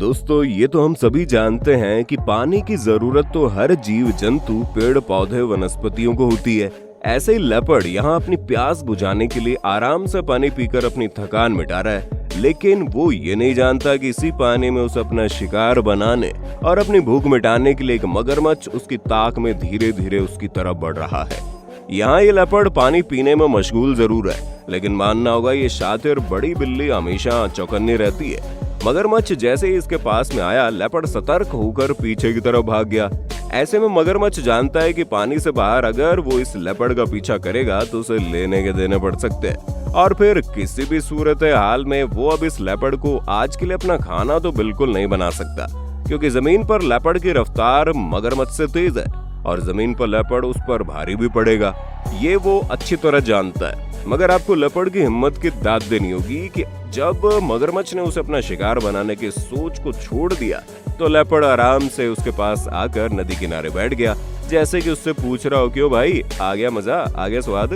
दोस्तों, ये तो हम सभी जानते हैं कि पानी की जरूरत तो हर जीव जंतु, पेड़ पौधे, वनस्पतियों को होती है। ऐसे ही लेपर्ड यहाँ अपनी प्यास बुझाने के लिए आराम से पानी पीकर अपनी थकान मिटा रहा है, लेकिन वो ये नहीं जानता कि इसी पानी में उसे अपना शिकार बनाने और अपनी भूख मिटाने के लिए एक मगरमच्छ उसकी ताक में धीरे धीरे उसकी तरफ बढ़ रहा है। यहाँ ये लेपर्ड पानी पीने में मशगूल जरूर है, लेकिन मानना होगा ये शातिर बड़ी बिल्ली हमेशा चौकन्नी रहती है। मगरमच्छ जैसे ही इसके पास में आया, लेपर्ड सतर्क होकर पीछे की तरफ भाग गया। ऐसे में मगरमच्छ जानता है कि पानी से बाहर अगर वो इस लेपर्ड का पीछा करेगा तो उसे लेने के देने पड़ सकते हैं, और फिर किसी भी सूरत हाल में वो अब इस लेपर्ड को आज के लिए अपना खाना तो बिल्कुल नहीं बना सकता, क्योंकि जमीन पर लेपर्ड की रफ्तार मगरमच्छ से तेज है और जमीन पर लेपर्ड उस पर भारी भी पड़ेगा। ये वो अच्छी तरह जानता है, मगर आपको लेपर्ड की हिम्मत की दाद देनी होगी कि जब मगरमच्छ ने उसे अपना शिकार बनाने की सोच को छोड़ दिया तो लेपर्ड आराम से उसके पास आकर नदी किनारे बैठ गया, जैसे कि उससे पूछ रहा हो, क्यों भाई, आ गया मजा, आ गया स्वाद।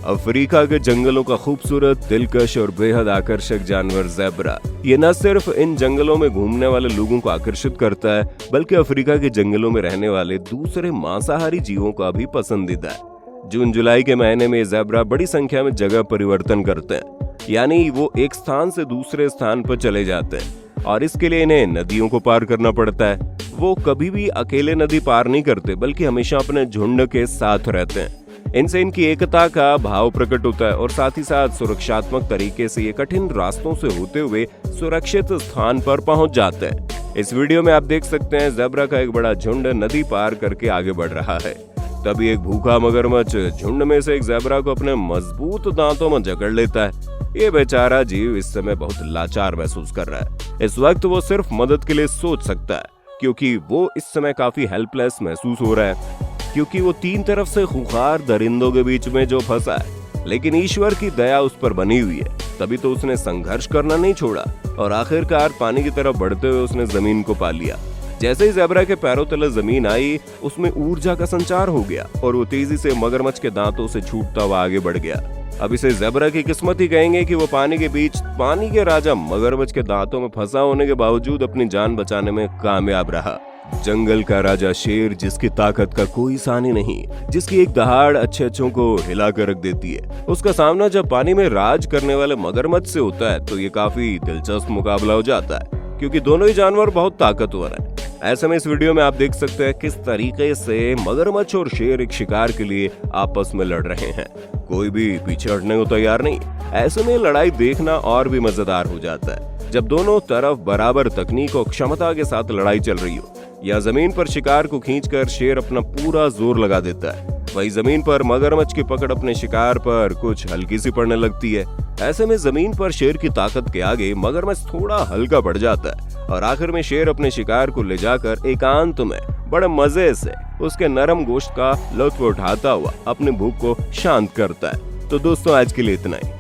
अफ्रीका के जंगलों का खूबसूरत, दिलकश और बेहद आकर्षक जानवर ज़ेब्रा, ये न सिर्फ इन जंगलों में घूमने वाले लोगों को आकर्षित करता है, बल्कि अफ्रीका के जंगलों में रहने वाले दूसरे मांसाहारी जीवों का भी पसंदीदा है। जून जुलाई के महीने में ज़ेब्रा बड़ी संख्या में जगह परिवर्तन करते हैं, यानी वो एक स्थान से दूसरे स्थान पर चले जाते हैं, और इसके लिए इन्हें नदियों को पार करना पड़ता है। वो कभी भी अकेले नदी पार नहीं करते, बल्कि हमेशा अपने झुंड के साथ रहते हैं। इनसे इनकी एकता का भाव प्रकट होता है, और साथ ही साथ सुरक्षात्मक तरीके से ये कठिन रास्तों से होते हुए सुरक्षित स्थान पर पहुंच जाते हैं। इस वीडियो में आप देख सकते हैं ज़ेब्रा का एक बड़ा झुंड नदी पार करके आगे बढ़ रहा है। तभी एक भूखा मगरमच्छ झुंड में से एक ज़ेब्रा को अपने मजबूत दांतों में जकड़ लेता है। ये बेचारा जीव इस समय बहुत लाचार महसूस कर रहा है। इस वक्त वो सिर्फ मदद के लिए सोच सकता है, क्योंकि वो इस समय काफी हेल्पलेस महसूस हो रहा है, क्योंकि वो तीन तरफ से खूंखार दरिंदों के बीच में जो फंसा है। लेकिन ईश्वर की दया उस पर बनी हुई है, तभी तो उसने संघर्ष करना नहीं छोड़ा, और आखिरकार पानी की तरफ बढ़ते हुए उसने जमीन को पा लिया। जैसे ही ज़ेब्रा के पैरों तले जमीन आई, उसमें ऊर्जा का संचार हो गया और वो तेजी से मगरमच्छ के दांतों से छूटता हुआ आगे बढ़ गया। अब इसे ज़ेब्रा की किस्मत ही कहेंगे कि वो पानी के बीच पानी के राजा मगरमच्छ के दांतों में फंसा होने के बावजूद अपनी जान बचाने में कामयाब रहा। जंगल का राजा शेर, जिसकी ताकत का कोई सानी नहीं, जिसकी एक दहाड़ अच्छों को हिला कर रख देती है, उसका सामना जब पानी में राज करने वाले मगरमच्छ से होता है तो ये काफी दिलचस्प मुकाबला हो जाता है, क्योंकि दोनों ही जानवर बहुत ताकतवर हैं। ऐसे में इस वीडियो में आप देख सकते हैं किस तरीके से मगरमच्छ और शेर एक शिकार के लिए आपस में लड़ रहे हैं। कोई भी पीछे हटने को तैयार नहीं। ऐसे में लड़ाई देखना और भी मजेदार हो जाता है, जब दोनों तरफ बराबर तकनीक और क्षमता के साथ लड़ाई चल रही हो। या जमीन पर शिकार को खींचकर शेर अपना पूरा जोर लगा देता है, वही जमीन पर मगरमच्छ की पकड़ अपने शिकार पर कुछ हल्की सी पड़ने लगती है। ऐसे में जमीन पर शेर की ताकत के आगे मगरमच्छ थोड़ा हल्का पड़ जाता है, और आखिर में शेर अपने शिकार को ले जाकर एकांत में बड़े मजे से उसके नरम गोश्त का लुत्फ उठाता हुआ अपनी भूख को शांत करता है। तो दोस्तों, आज के लिए इतना ही।